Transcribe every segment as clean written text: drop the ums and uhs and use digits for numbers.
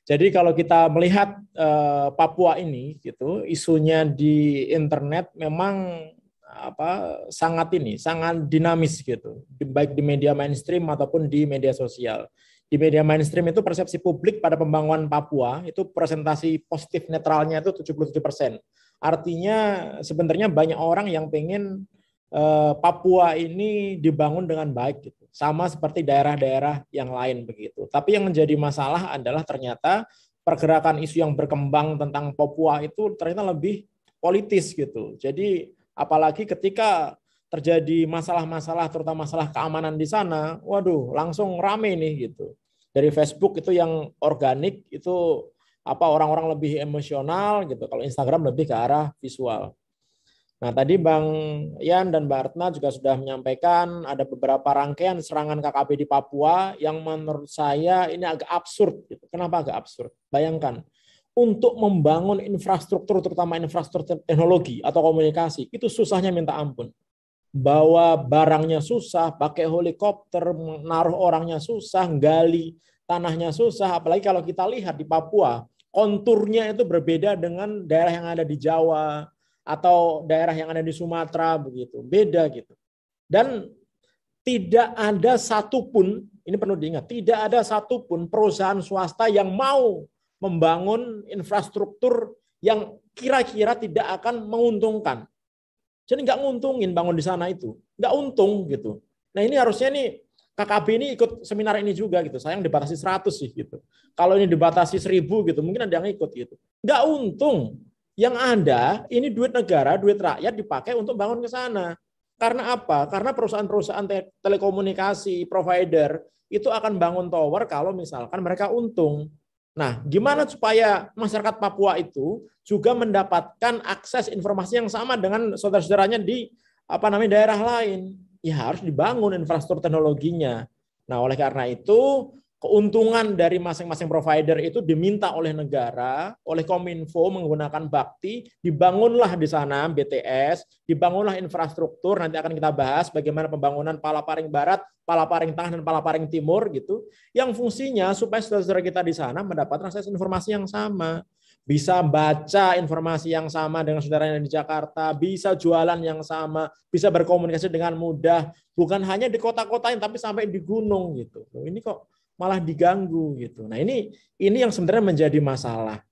Jadi kalau kita melihat Papua ini gitu, isunya di internet memang sangat dinamis gitu, baik di media mainstream ataupun di media sosial. Di media mainstream itu persepsi publik pada pembangunan Papua itu presentasi positif netralnya itu 77%. Artinya sebenarnya banyak orang yang pengen Papua ini dibangun dengan baik gitu. Sama seperti daerah-daerah yang lain begitu. Tapi yang menjadi masalah adalah ternyata pergerakan isu yang berkembang tentang Papua itu ternyata lebih politis gitu. Jadi apalagi ketika terjadi masalah-masalah terutama masalah keamanan di sana, waduh, langsung rame nih gitu. Dari Facebook itu yang organik itu orang-orang lebih emosional gitu. Kalau Instagram lebih ke arah visual. Nah, tadi Bang Yan dan Mbak Retna juga sudah menyampaikan ada beberapa rangkaian serangan KKP di Papua yang menurut saya ini agak absurd. Gitu. Kenapa agak absurd? Bayangkan, untuk membangun infrastruktur, terutama infrastruktur teknologi atau komunikasi, itu susahnya minta ampun. Bawa barangnya susah, pakai helikopter, naruh orangnya susah, gali tanahnya susah. Apalagi kalau kita lihat di Papua, konturnya itu berbeda dengan daerah yang ada di Jawa, atau daerah yang ada di Sumatera begitu, beda gitu. Dan tidak ada satupun, ini perlu diingat, tidak ada satupun perusahaan swasta yang mau membangun infrastruktur yang kira-kira tidak akan menguntungkan. Jadi nggak nguntungin bangun di sana itu, nggak untung gitu. Nah ini harusnya nih KKB ini ikut seminar ini juga gitu. Sayang dibatasi 100 sih gitu. Kalau ini dibatasi 1000 gitu, mungkin ada yang ikut gitu. Nggak untung. Yang ada ini duit negara, duit rakyat dipakai untuk bangun ke sana. Karena apa? Karena perusahaan-perusahaan telekomunikasi provider itu akan bangun tower kalau misalkan mereka untung. Nah, gimana supaya masyarakat Papua itu juga mendapatkan akses informasi yang sama dengan saudara-saudaranya di daerah lain? Ya harus dibangun infrastruktur teknologinya. Nah, oleh karena itu keuntungan dari masing-masing provider itu diminta oleh negara, oleh Kominfo menggunakan bakti, dibangunlah di sana BTS, dibangunlah infrastruktur, nanti akan kita bahas bagaimana pembangunan Palaparing Barat, Palaparing Tengah, dan Palaparing Timur gitu, yang fungsinya supaya saudara-saudara kita di sana mendapat akses informasi yang sama, bisa baca informasi yang sama dengan saudaranya di Jakarta, bisa jualan yang sama, bisa berkomunikasi dengan mudah, bukan hanya di kota-kota yang tapi sampai di gunung gitu. Ini kok malah diganggu gitu. Nah, ini yang sebenarnya menjadi masalah.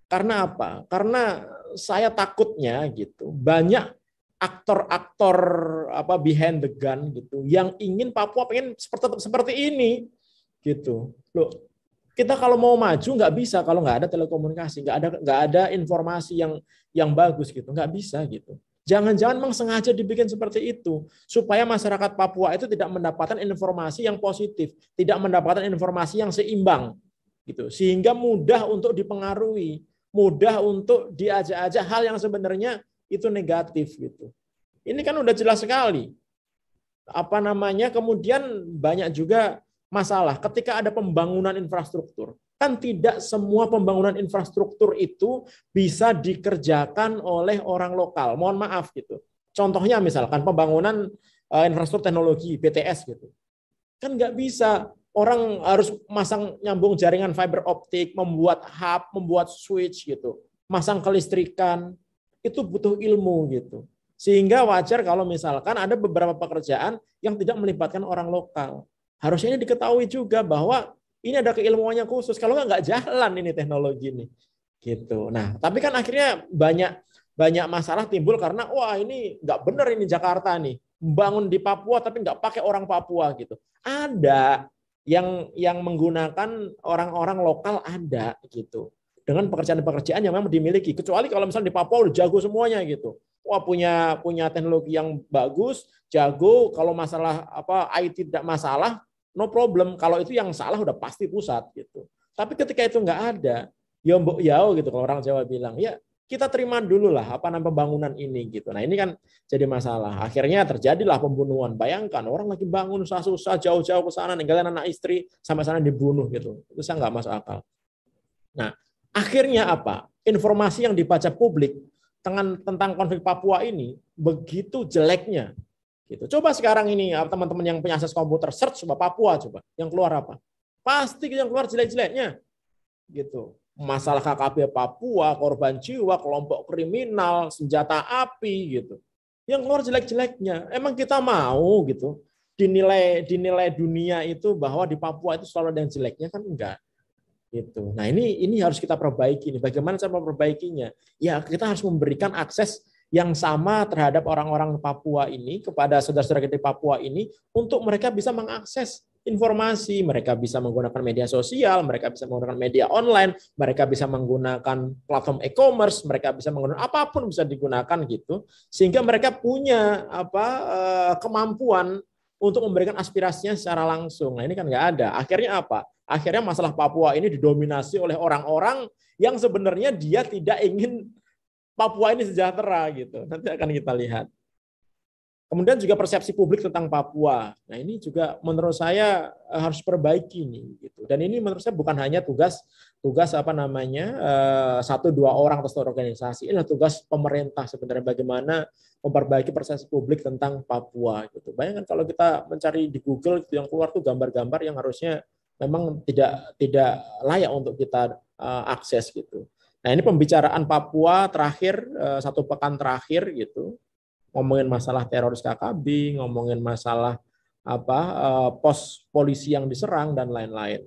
Karena apa? Karena saya takutnya gitu, banyak aktor-aktor behind the gun gitu yang ingin Papua pengen seperti ini gitu. Loh, kita kalau mau maju nggak bisa kalau nggak ada telekomunikasi, nggak ada informasi yang bagus gitu, nggak bisa gitu. Jangan-jangan memang sengaja dibikin seperti itu supaya masyarakat Papua itu tidak mendapatkan informasi yang positif, tidak mendapatkan informasi yang seimbang gitu. Sehingga mudah untuk dipengaruhi, mudah untuk diajak-ajak hal yang sebenarnya itu negatif gitu. Ini kan udah jelas sekali. Kemudian banyak juga masalah ketika ada pembangunan infrastruktur. Kan tidak semua pembangunan infrastruktur itu bisa dikerjakan oleh orang lokal. Mohon maaf gitu. Contohnya misalkan pembangunan infrastruktur teknologi BTS gitu. Kan nggak bisa. Orang harus masang nyambung jaringan fiber optik, membuat hub, membuat switch gitu. Masang kelistrikan. Itu butuh ilmu gitu. Sehingga wajar kalau misalkan ada beberapa pekerjaan yang tidak melibatkan orang lokal. Harusnya ini diketahui juga bahwa ini ada keilmuannya khusus. Kalau nggak jalan ini teknologi ini, gitu. Nah, tapi kan akhirnya banyak masalah timbul karena wah ini nggak benar ini Jakarta nih bangun di Papua tapi nggak pakai orang Papua gitu. Ada yang menggunakan orang-orang lokal ada gitu dengan pekerjaan-pekerjaan yang memang dimiliki. Kecuali kalau misalnya di Papua udah jago semuanya gitu. Wah punya teknologi yang bagus, jago. Kalau masalah IT tidak masalah, no problem. Kalau itu yang salah udah pasti pusat gitu. Tapi ketika itu nggak ada, ya mbok yao gitu kalau orang Jawa bilang, ya kita terima dulu lah pembangunan ini gitu. Nah ini kan jadi masalah. Akhirnya terjadilah pembunuhan. Bayangkan orang lagi bangun susah-susah jauh-jauh ke sana, ninggalin anak istri sampai sana dibunuh gitu. Itu saya nggak masuk akal. Nah akhirnya apa? Informasi yang dibaca publik tentang konflik Papua ini begitu jeleknya. Gitu. Coba sekarang ini teman-teman yang punya akses komputer search coba Papua coba, yang keluar apa? Pasti yang keluar jelek-jeleknya. gitu. Masalah KKB Papua, korban jiwa, kelompok kriminal, senjata api gitu. Yang keluar jelek-jeleknya. Emang kita mau gitu dinilai dunia itu bahwa di Papua itu selalu ada yang jeleknya, kan enggak gitu. Nah, ini harus kita perbaiki nih. Bagaimana cara memperbaikinya? Ya, kita harus memberikan akses yang sama terhadap orang-orang Papua ini kepada saudara-saudara kita di Papua ini untuk mereka bisa mengakses informasi, mereka bisa menggunakan media sosial, mereka bisa menggunakan media online, mereka bisa menggunakan platform e-commerce, mereka bisa menggunakan apapun bisa digunakan gitu, sehingga mereka punya kemampuan untuk memberikan aspirasinya secara langsung. Nah, ini kan nggak ada. Akhirnya apa? Akhirnya masalah Papua ini didominasi oleh orang-orang yang sebenarnya dia tidak ingin Papua ini sejahtera gitu. Nanti akan kita lihat. Kemudian juga persepsi publik tentang Papua. Nah, ini juga menurut saya harus perbaiki nih gitu. Dan ini menurut saya bukan hanya tugas apa namanya satu dua orang atau satu organisasi. Ini adalah tugas pemerintah sebenarnya bagaimana memperbaiki persepsi publik tentang Papua gitu. Bayangkan kalau kita mencari di Google itu yang keluar tuh gambar-gambar yang harusnya memang tidak layak untuk kita akses gitu. Nah, ini pembicaraan Papua terakhir satu pekan terakhir gitu, ngomongin masalah teroris KKB, ngomongin masalah pos polisi yang diserang dan lain-lain.